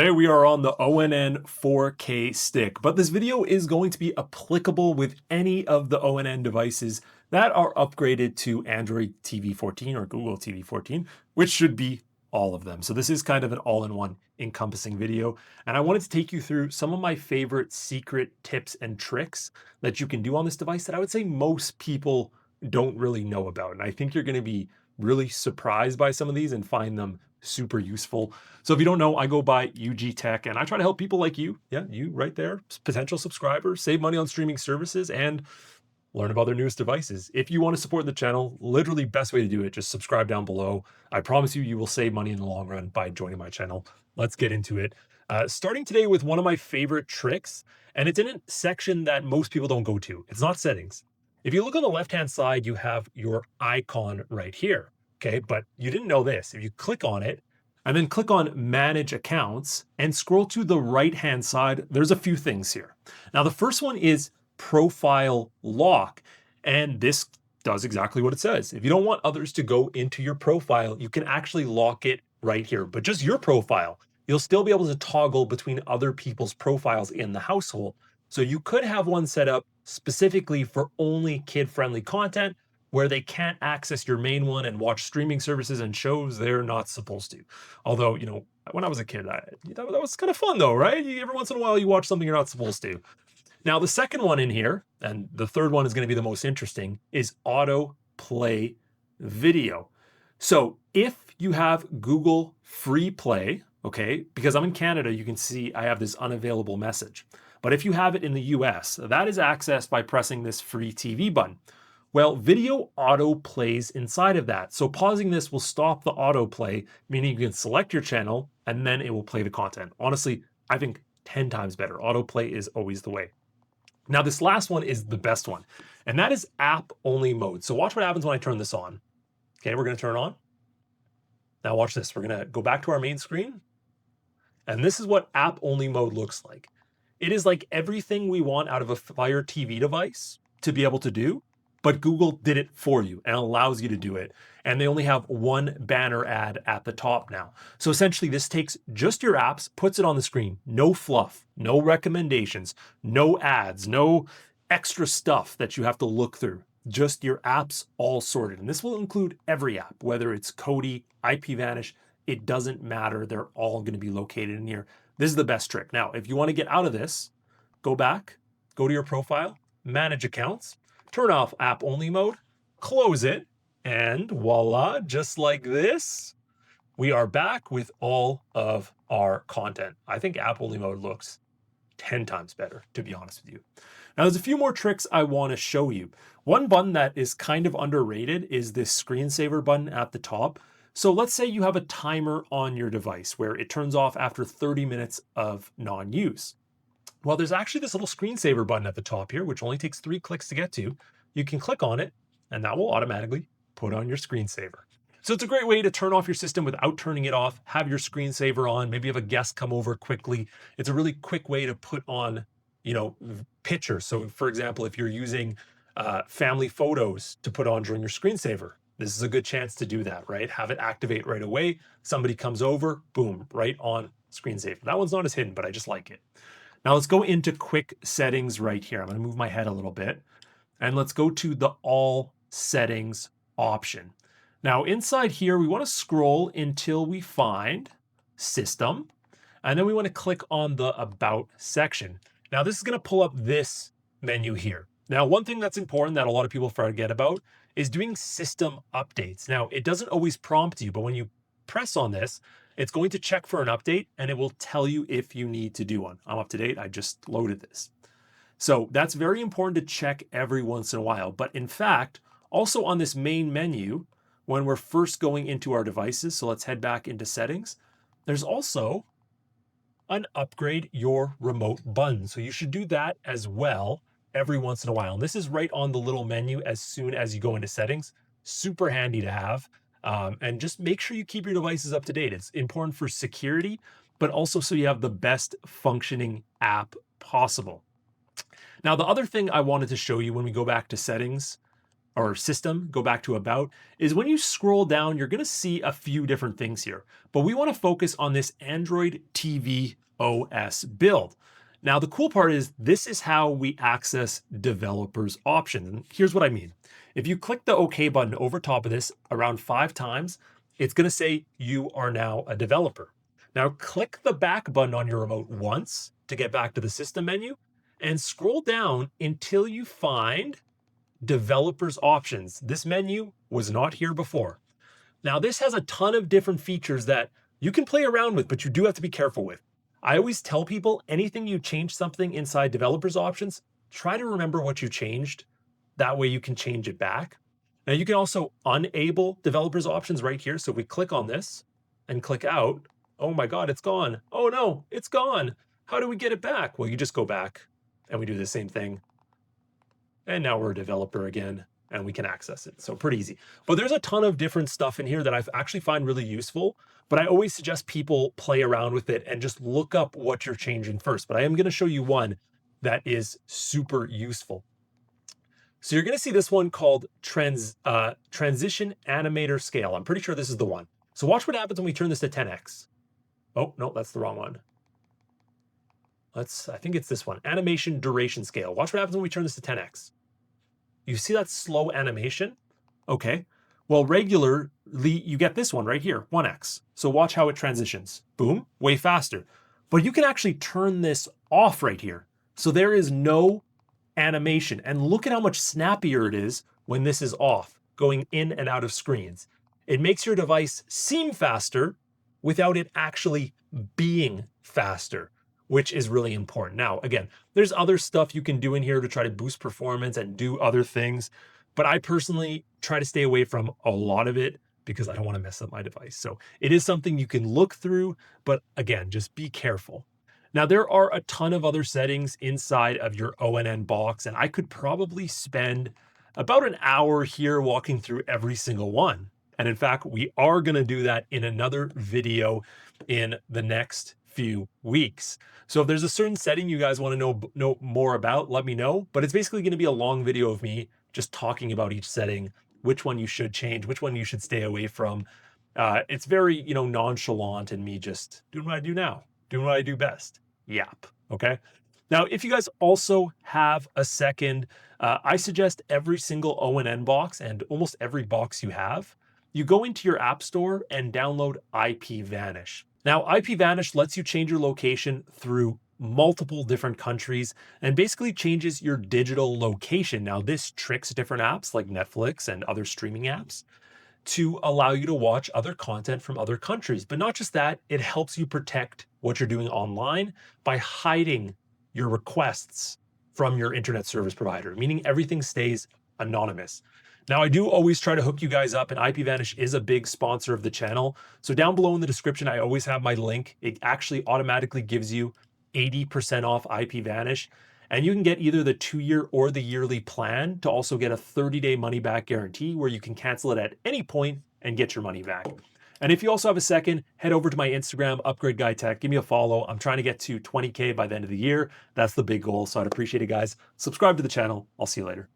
Today we are on the ONN 4K stick, but this video is going to be applicable with any of the ONN devices that are upgraded to Android TV 14 or Google TV 14, which should be all of them. So this is kind of an all-in-one encompassing video, and I wanted to take you through some of my favorite secret tips and tricks that you can do on this device that I would say most people don't really know about. And I think you're going to be really surprised by some of these and find them super useful. So if you don't know, I go by UG Tech and I try to help people like you, yeah, you right there, potential subscribers, save money on streaming services and learn about their newest devices. If you want to support the channel, literally best way to do it, just subscribe down below. I promise you, you will save money in the long run by joining my channel. Let's get into it. Starting today with one of my favorite tricks, and it's in a section that most people don't go to. It's not settings. If you look on the left-hand side, you have your icon right here. Okay, but you didn't know this. If you click on it and then click on manage accounts and scroll to the right-hand side, there's a few things here. Now, the first one is profile lock, and this does exactly what it says. If you don't want others to go into your profile, you can actually lock it right here, but just your profile. You'll still be able to toggle between other people's profiles in the household. So you could have one set up specifically for only kid-friendly content, where they can't access your main one and watch streaming services and shows they're not supposed to. Although, when I was a kid, that was kind of fun though, right? Every once in a while you watch something you're not supposed to. Now, the second one in here, and the third one is going to be the most interesting, is auto play video. So if you have Google Free Play, okay, because I'm in Canada, you can see I have this unavailable message. But if you have it in the US, that is accessed by pressing this free TV button. Well, video auto plays inside of that. So pausing this will stop the autoplay, meaning you can select your channel and then it will play the content. Honestly, I think 10 times better. Autoplay is always the way. Now, this last one is the best one, and that is app only mode. So watch what happens when I turn this on. Okay, we're going to turn it on. Now watch this. We're going to go back to our main screen, and this is what app only mode looks like. It is like everything we want out of a Fire TV device to be able to do, but Google did it for you and allows you to do it. And they only have one banner ad at the top now. So essentially this takes just your apps, puts it on the screen, no fluff, no recommendations, no ads, no extra stuff that you have to look through, just your apps all sorted. And this will include every app, whether it's Kodi, IPVanish, it doesn't matter. They're all going to be located in here. This is the best trick. Now, if you want to get out of this, go back, go to your profile, manage accounts, turn off app only mode, close it, and voila, just like this, we are back with all of our content. I think app only mode looks 10 times better, to be honest with you. Now, there's a few more tricks I want to show you. One button that is kind of underrated is this screensaver button at the top. So let's say you have a timer on your device where it turns off after 30 minutes of non-use. Well, there's actually this little screensaver button at the top here, which only takes 3 clicks to get to. You can click on it, and that will automatically put on your screensaver. So it's a great way to turn off your system without turning it off, have your screensaver on, maybe have a guest come over quickly. It's a really quick way to put on, pictures. So for example, if you're using family photos to put on during your screensaver, this is a good chance to do that, right? Have it activate right away. Somebody comes over, boom, right on screensaver. That one's not as hidden, but I just like it. Now let's go into quick settings right here. I'm going to move my head a little bit and let's go to the all settings option. Now inside here, we want to scroll until we find system, and then we want to click on the about section. Now this is going to pull up this menu here. Now, one thing that's important that a lot of people forget about is doing system updates. Now, it doesn't always prompt you, but when you press on this, it's going to check for an update and it will tell you if you need to do one. I'm up to date. I just loaded this. So that's very important to check every once in a while. But in fact, also on this main menu, when we're first going into our devices, so let's head back into settings, there's also an upgrade your remote button. So you should do that as well every once in a while. And this is right on the little menu as soon as you go into settings. Super handy to have. And just make sure you keep your devices up to date. It's important for security, but also so you have the best functioning app possible. Now, the other thing I wanted to show you when we go back to settings or system, go back to about, is when you scroll down, you're gonna see a few different things here. But we wanna focus on this Android TV OS build. Now, the cool part is this is how we access developers options. And here's what I mean. If you click the OK button over top of this around 5 times, it's gonna say you are now a developer. Now click the back button on your remote once to get back to the system menu and scroll down until you find developers options. This menu was not here before. Now, this has a ton of different features that you can play around with, but you do have to be careful with. I always tell people anything you change something inside developers options, try to remember what you changed. That way you can change it back. Now, you can also unable developers options right here. So if we click on this and click out, oh my God, it's gone. Oh no, it's gone. How do we get it back? Well, you just go back and we do the same thing. And now we're a developer again and we can access it. So pretty easy. But there's a ton of different stuff in here that I actually find really useful. But I always suggest people play around with it and just look up what you're changing first. But I am going to show you one that is super useful. So you're going to see this one called Transition Animator Scale. I'm pretty sure this is the one. So watch what happens when we turn this to 10x. Oh, no, that's the wrong one. I think it's this one, Animation Duration Scale. Watch what happens when we turn this to 10x. You see that slow animation? Okay. Well, regularly, you get this one right here, 1x. So watch how it transitions. Boom, way faster. But you can actually turn this off right here. So there is no animation. And look at how much snappier it is when this is off, going in and out of screens. It makes your device seem faster without it actually being faster, which is really important. Now, again, there's other stuff you can do in here to try to boost performance and do other things, but I personally try to stay away from a lot of it because I don't want to mess up my device. So it is something you can look through, but again, just be careful. Now, there are a ton of other settings inside of your ONN box, and I could probably spend about an hour here walking through every single one. And in fact, we are going to do that in another video in the next few weeks. So if there's a certain setting you guys want to know more about, let me know. But it's basically going to be a long video of me just talking about each setting, which one you should change, which one you should stay away from. It's very, nonchalant and me just doing what I do now, doing what I do best. Yap. Okay. Now, if you guys also have a second, I suggest every single ONN box and almost every box you have, you go into your app store and download IPVanish. Now, IPVanish lets you change your location through multiple different countries and basically changes your digital location. Now, this tricks different apps like Netflix and other streaming apps to allow you to watch other content from other countries. But not just that, it helps you protect what you're doing online by hiding your requests from your internet service provider, meaning everything stays anonymous. Now, I do always try to hook you guys up, and IPVanish is a big sponsor of the channel. So down below in the description, I always have my link. It actually automatically gives you 80% off IPVanish. And you can get either the 2-year or the yearly plan to also get a 30-day money-back guarantee where you can cancel it at any point and get your money back. And if you also have a second, head over to my Instagram, Upgrade Guy Tech. Give me a follow. I'm trying to get to 20K by the end of the year. That's the big goal. So I'd appreciate it, guys. Subscribe to the channel. I'll see you later.